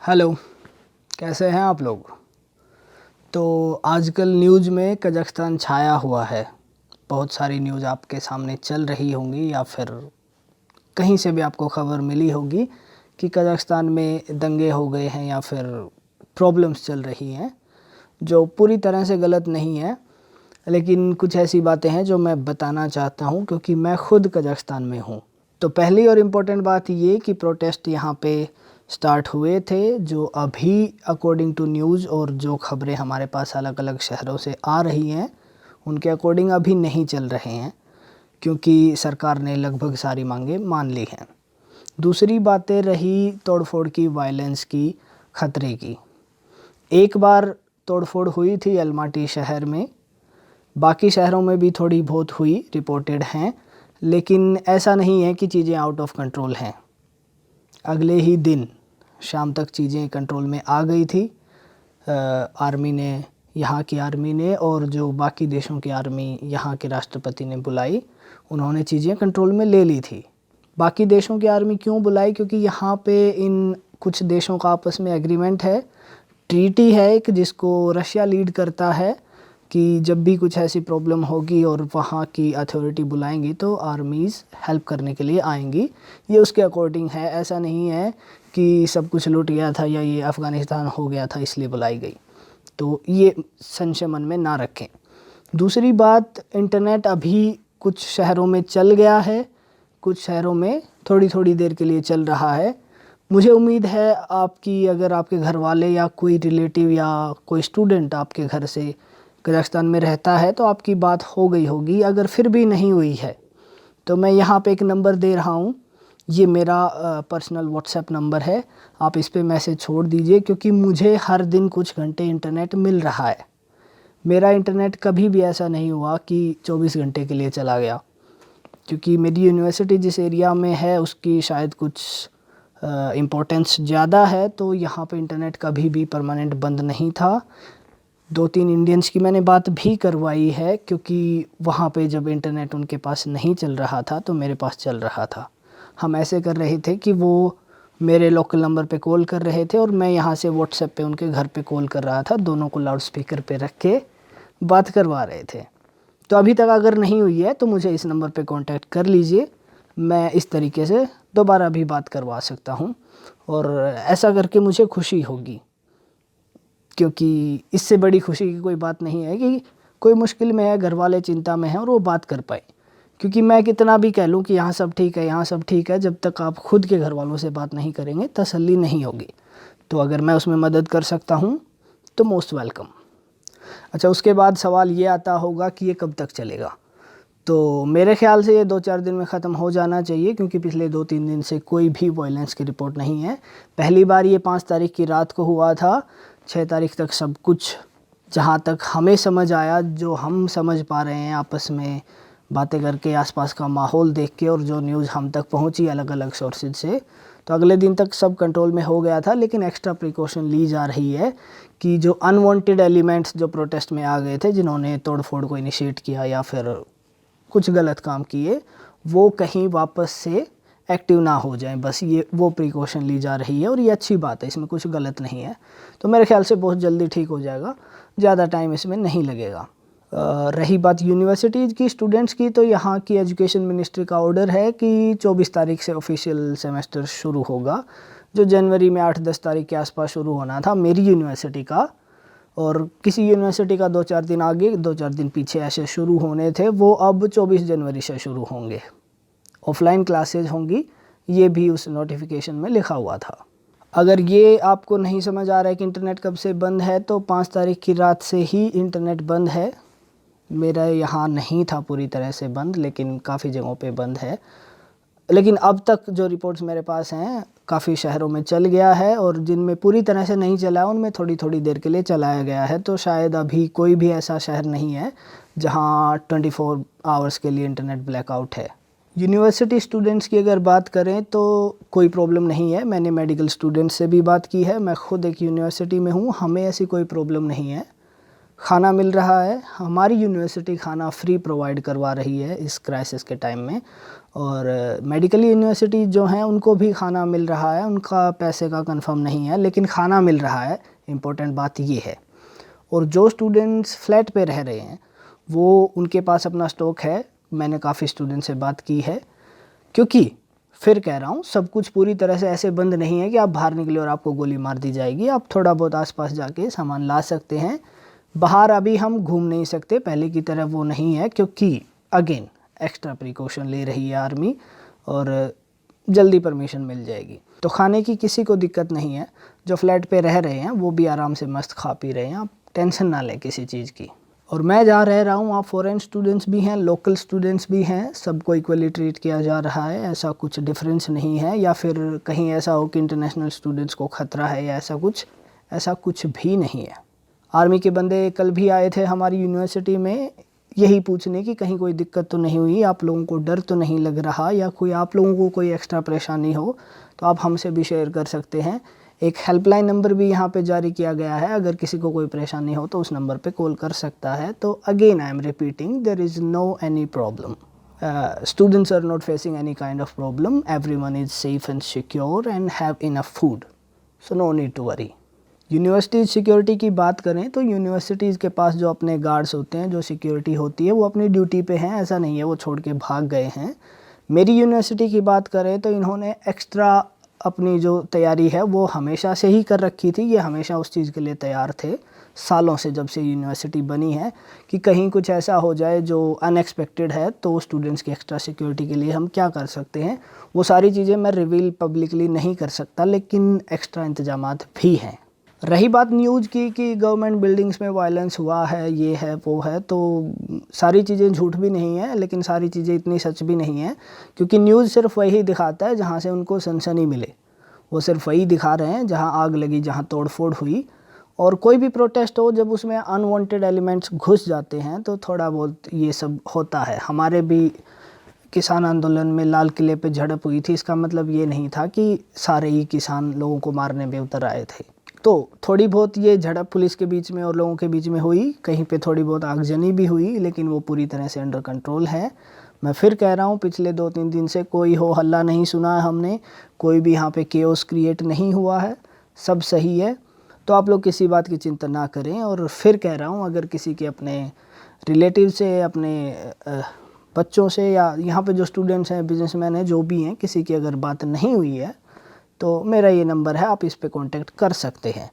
Hello, कैसे हैं आप लोग। तो आजकल न्यूज़ में कज़ाकस्तान छाया हुआ है। बहुत सारी न्यूज़ आपके सामने चल रही होंगी या फिर कहीं से भी आपको खबर मिली होगी कि कज़ाकस्तान में दंगे हो गए हैं या फिर प्रॉब्लम्स चल रही हैं, जो पूरी तरह से गलत नहीं है। लेकिन कुछ ऐसी बातें हैं जो मैं बताना चाहता हूँ क्योंकि मैं ख़ुद कज़ाकस्तान में हूँ। तो पहली और इम्पोर्टेंट बात ये कि प्रोटेस्ट यहाँ पे स्टार्ट हुए थे, जो अभी अकॉर्डिंग टू न्यूज़ और जो ख़बरें हमारे पास अलग अलग शहरों से आ रही हैं उनके अकॉर्डिंग अभी नहीं चल रहे हैं, क्योंकि सरकार ने लगभग सारी मांगें मान ली हैं। दूसरी बातें रही तोड़फोड़ की, वायलेंस की, ख़तरे की। एक बार तोड़फोड़ हुई थी अलमाटी शहर में, बाकी शहरों में भी थोड़ी बहुत हुई, रिपोर्टेड हैं, लेकिन ऐसा नहीं है कि चीज़ें आउट ऑफ कंट्रोल हैं। अगले ही दिन शाम तक चीज़ें कंट्रोल में आ गई थी। आर्मी ने, यहाँ की आर्मी ने और जो बाकी देशों की आर्मी यहाँ के राष्ट्रपति ने बुलाई, उन्होंने चीज़ें कंट्रोल में ले ली थी। बाकी देशों की आर्मी क्यों बुलाई? क्योंकि यहाँ पे इन कुछ देशों का आपस में एग्रीमेंट है, ट्रीटी है एक, जिसको रशिया लीड करता है कि जब भी कुछ ऐसी प्रॉब्लम होगी और वहाँ की अथॉरिटी बुलाएंगी तो आर्मीज़ हेल्प करने के लिए आएंगी। ये उसके अकॉर्डिंग है, ऐसा नहीं है कि सब कुछ लूट गया था या ये अफ़गानिस्तान हो गया था इसलिए बुलाई गई। तो ये संशय मन में ना रखें। दूसरी बात, इंटरनेट अभी कुछ शहरों में चल गया है, कुछ शहरों में थोड़ी थोड़ी देर के लिए चल रहा है। मुझे उम्मीद है आपकी, अगर आपके घर वाले या कोई रिलेटिव या कोई स्टूडेंट आपके घर से कज़ाकस्तान में रहता है तो आपकी बात हो गई होगी। अगर फिर भी नहीं हुई है तो मैं यहाँ पे एक नंबर दे रहा हूँ, ये मेरा पर्सनल व्हाट्सएप नंबर है, आप इस पे मैसेज छोड़ दीजिए, क्योंकि मुझे हर दिन कुछ घंटे इंटरनेट मिल रहा है। मेरा इंटरनेट कभी भी ऐसा नहीं हुआ कि 24 घंटे के लिए चला गया, क्योंकि मेरी यूनिवर्सिटी जिस एरिया में है उसकी शायद कुछ इम्पोर्टेंस ज़्यादा है, तो यहाँ पे इंटरनेट कभी भी परमानेंट बंद नहीं था। 2-3 इंडियंस की मैंने बात भी करवाई है, क्योंकि वहाँ पे जब इंटरनेट उनके पास नहीं चल रहा था तो मेरे पास चल रहा था। हम ऐसे कर रहे थे कि वो मेरे लोकल नंबर पे कॉल कर रहे थे और मैं यहाँ से व्हाट्सएप पे उनके घर पे कॉल कर रहा था, दोनों को लाउड स्पीकर पे रख के बात करवा रहे थे। तो अभी तक अगर नहीं हुई है तो मुझे इस नंबर पे कांटेक्ट कर लीजिए, मैं इस तरीके से दोबारा भी बात करवा सकता हूँ और ऐसा करके मुझे खुशी होगी, क्योंकि इससे बड़ी खुशी की कोई बात नहीं है कि कोई मुश्किल में है, घर वाले चिंता में हैं और वो बात कर पाए। क्योंकि मैं कितना भी कह लूँ कि यहाँ सब ठीक है, यहाँ सब ठीक है, जब तक आप खुद के घर वालों से बात नहीं करेंगे तसल्ली नहीं होगी। तो अगर मैं उसमें मदद कर सकता हूँ तो मोस्ट वेलकम। अच्छा, उसके बाद सवाल ये आता होगा कि ये कब तक चलेगा। तो मेरे ख़्याल से ये 2-4 दिन में ख़त्म हो जाना चाहिए, क्योंकि पिछले 2-3 दिन से कोई भी वायलेंस की रिपोर्ट नहीं है। पहली बार ये 5 तारीख की रात को हुआ था, 6 तारीख तक सब कुछ, जहाँ तक हमें समझ आया, जो हम समझ पा रहे हैं आपस में बातें करके, आसपास का माहौल देख के और जो न्यूज़ हम तक पहुँची अलग अलग सोर्सेज से, तो अगले दिन तक सब कंट्रोल में हो गया था। लेकिन एक्स्ट्रा प्रिकॉशन ली जा रही है कि जो अनवांटेड एलिमेंट्स जो प्रोटेस्ट में आ गए थे, जिन्होंने तोड़फोड़ को इनिशिएट किया या फिर कुछ गलत काम किए, वो कहीं वापस से एक्टिव ना हो जाएं, बस ये वो प्रिकॉशन ली जा रही है और ये अच्छी बात है, इसमें कुछ गलत नहीं है। तो मेरे ख्याल से बहुत जल्दी ठीक हो जाएगा, ज़्यादा टाइम इसमें नहीं लगेगा। रही बात यूनिवर्सिटीज़ की, स्टूडेंट्स की, तो यहाँ की एजुकेशन मिनिस्ट्री का ऑर्डर है कि 24 तारीख से ऑफिशियल सेमेस्टर शुरू होगा, जो जनवरी में 8-10 तारीख के आसपास शुरू होना था मेरी यूनिवर्सिटी का, और किसी यूनिवर्सिटी का 2-4 दिन आगे 2-4 दिन पीछे ऐसे शुरू होने थे, वो अब 24 जनवरी से शुरू होंगे। ऑफलाइन क्लासेज होंगी, ये भी उस नोटिफिकेशन में लिखा हुआ था। अगर ये आपको नहीं समझ आ रहा है कि इंटरनेट कब से बंद है, तो 5 तारीख की रात से ही इंटरनेट बंद है। मेरा यहाँ नहीं था पूरी तरह से बंद, लेकिन काफ़ी जगहों पे बंद है। लेकिन अब तक जो रिपोर्ट्स मेरे पास हैं, काफ़ी शहरों में चल गया है, और जिनमें पूरी तरह से नहीं चला है उनमें थोड़ी थोड़ी देर के लिए चलाया गया है। तो शायद अभी कोई भी ऐसा शहर नहीं है जहाँ 24 आवर्स के लिए इंटरनेट ब्लैकआउट है। यूनिवर्सिटी स्टूडेंट्स की अगर बात करें तो कोई प्रॉब्लम नहीं है। मैंने मेडिकल स्टूडेंट्स से भी बात की है, मैं ख़ुद एक यूनिवर्सिटी में हूँ, हमें ऐसी कोई प्रॉब्लम नहीं है। खाना मिल रहा है। हमारी यूनिवर्सिटी खाना फ्री प्रोवाइड करवा रही है इस क्राइसिस के टाइम में। और मेडिकल यूनिवर्सिटी जो हैं उनको भी खाना मिल रहा है, उनका पैसे का कंफर्म नहीं है लेकिन खाना मिल रहा है, इम्पोर्टेंट बात ये है। और जो स्टूडेंट्स फ्लैट पे रह रहे हैं वो उनके पास अपना स्टॉक है। मैंने काफ़ी स्टूडेंट से बात की है, क्योंकि फिर कह रहा हूँ सब कुछ पूरी तरह से ऐसे बंद नहीं है कि आप बाहर निकले और आपको गोली मार दी जाएगी। आप थोड़ा बहुत आसपास जाके सामान ला सकते हैं। बाहर अभी हम घूम नहीं सकते, पहले की तरह वो नहीं है, क्योंकि अगेन एक्स्ट्रा प्रिकॉशन ले रही है आर्मी और जल्दी परमिशन मिल जाएगी। तो खाने की किसी को दिक्कत नहीं है। जो फ्लैट पे रह रहे हैं वो भी आराम से मस्त खा पी रहे हैं, आप टेंशन ना लें किसी चीज़ की। और मैं जहाँ रह रहा हूँ वहाँ फॉरेन स्टूडेंट्स भी हैं, लोकल स्टूडेंट्स भी हैं, सबको इक्वली ट्रीट किया जा रहा है। ऐसा कुछ डिफरेंस नहीं है या फिर कहीं ऐसा हो कि इंटरनेशनल स्टूडेंट्स को ख़तरा है या ऐसा कुछ भी नहीं है। आर्मी के बंदे कल भी आए थे हमारी यूनिवर्सिटी में यही पूछने की कहीं कोई दिक्कत तो नहीं हुई, आप लोगों को डर तो नहीं लग रहा, या कोई आप लोगों को कोई एक्स्ट्रा परेशानी हो तो आप हमसे भी शेयर कर सकते हैं। एक हेल्पलाइन नंबर भी यहाँ पे जारी किया गया है, अगर किसी को कोई परेशानी हो तो उस नंबर पे कॉल कर सकता है। तो again I am repeating, there is no any problem, students are not facing any kind of problem, everyone is safe and secure and have enough food, so no need to worry. University security की बात करें तो universities के पास जो अपने guards होते हैं, जो सिक्योरिटी होती है, वो अपनी ड्यूटी पे हैं, ऐसा नहीं है वो छोड़ के भाग गए हैं। मेरी यूनिवर्सिटी की बात करें तो इन्होंने एक्स्ट्रा अपनी जो तैयारी है वो हमेशा से ही कर रखी थी। ये हमेशा उस चीज़ के लिए तैयार थे सालों से, जब से यूनिवर्सिटी बनी है, कि कहीं कुछ ऐसा हो जाए जो अनएक्सपेक्टेड है तो स्टूडेंट्स की एक्स्ट्रा सिक्योरिटी के लिए हम क्या कर सकते हैं। वो सारी चीज़ें मैं रिवील पब्लिकली नहीं कर सकता, लेकिन एक्स्ट्रा इंतजामात भी हैं। रही बात न्यूज़ की कि गवर्नमेंट बिल्डिंग्स में वायलेंस हुआ है, ये है वो है, तो सारी चीज़ें झूठ भी नहीं है लेकिन सारी चीज़ें इतनी सच भी नहीं है, क्योंकि न्यूज़ सिर्फ वही दिखाता है जहाँ से उनको सनसनी मिले। वो सिर्फ वही दिखा रहे हैं जहाँ आग लगी, जहाँ तोड़फोड़ हुई। और कोई भी प्रोटेस्ट हो, जब उसमें अनवांटेड एलिमेंट्स घुस जाते हैं तो थोड़ा बहुत ये सब होता है। हमारे भी किसान आंदोलन में लाल किले पे झड़प हुई थी, इसका मतलब ये नहीं था कि सारे ही किसान लोगों को मारने में उतर आए थे। तो थोड़ी बहुत ये झड़प पुलिस के बीच में और लोगों के बीच में हुई, कहीं पे थोड़ी बहुत आगजनी भी हुई, लेकिन वो पूरी तरह से अंडर कंट्रोल है। मैं फिर कह रहा हूँ, पिछले 2-3 दिन से कोई हो हल्ला नहीं सुना है हमने, कोई भी यहाँ पे केओस क्रिएट नहीं हुआ है, सब सही है। तो आप लोग किसी बात की चिंता ना करें। और फिर कह रहा हूँ, अगर किसी के अपने रिलेटिव से, अपने बच्चों से, या यहाँ पे जो स्टूडेंट्स हैं, बिजनेसमैन हैं, जो भी हैं, किसी की अगर बात नहीं हुई है तो मेरा ये नंबर है, आप इस पे कांटेक्ट कर सकते हैं।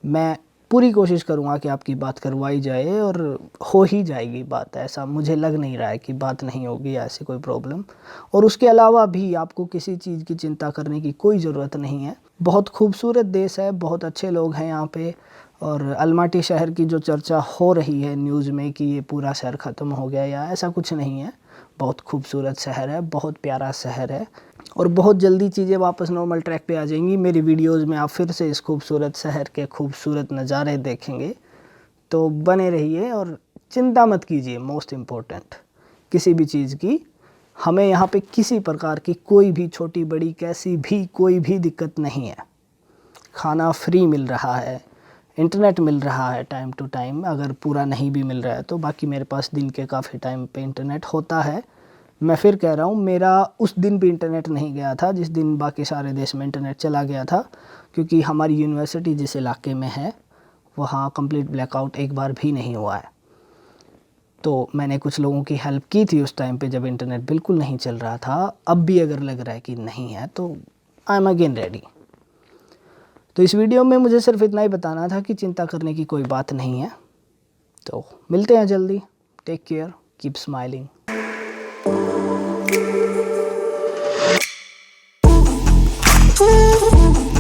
मैं पूरी कोशिश करूँगा कि आपकी बात करवाई जाए और हो ही जाएगी बात। ऐसा मुझे लग नहीं रहा है कि बात नहीं होगी या ऐसी कोई प्रॉब्लम। और उसके अलावा भी आपको किसी चीज़ की चिंता करने की कोई ज़रूरत नहीं है। बहुत खूबसूरत देश है, बहुत अच्छे लोग हैं यहाँ पे। और अलमाटी शहर की जो चर्चा हो रही है न्यूज़ में कि ये पूरा शहर ख़त्म हो गया, या ऐसा कुछ नहीं है। बहुत खूबसूरत शहर है, बहुत प्यारा शहर है, और बहुत जल्दी चीज़ें वापस नॉर्मल ट्रैक पे आ जाएंगी। मेरी वीडियोस में आप फिर से इस खूबसूरत शहर के खूबसूरत नज़ारे देखेंगे। तो बने रहिए और चिंता मत कीजिए। मोस्ट इम्पोर्टेंट किसी भी चीज़ की, हमें यहाँ पे किसी प्रकार की कोई भी छोटी बड़ी कैसी भी कोई भी दिक्कत नहीं है। खाना फ्री मिल रहा है, इंटरनेट मिल रहा है टाइम टू टाइम, अगर पूरा नहीं भी मिल रहा है तो बाकी मेरे पास दिन के काफ़ी टाइम पे इंटरनेट होता है। मैं फिर कह रहा हूँ, मेरा उस दिन भी इंटरनेट नहीं गया था जिस दिन बाकी सारे देश में इंटरनेट चला गया था, क्योंकि हमारी यूनिवर्सिटी जिस इलाके में है वहाँ कंप्लीट ब्लैकआउट एक बार भी नहीं हुआ है। तो मैंने कुछ लोगों की हेल्प की थी उस टाइम पे जब इंटरनेट बिल्कुल नहीं चल रहा था। अब भी अगर लग रहा है कि नहीं है तो आई एम अगेन रेडी। तो इस वीडियो में मुझे सिर्फ इतना ही बताना था कि चिंता करने की कोई बात नहीं है। तो मिलते हैं जल्दी। Take care, keep smiling. Ooh.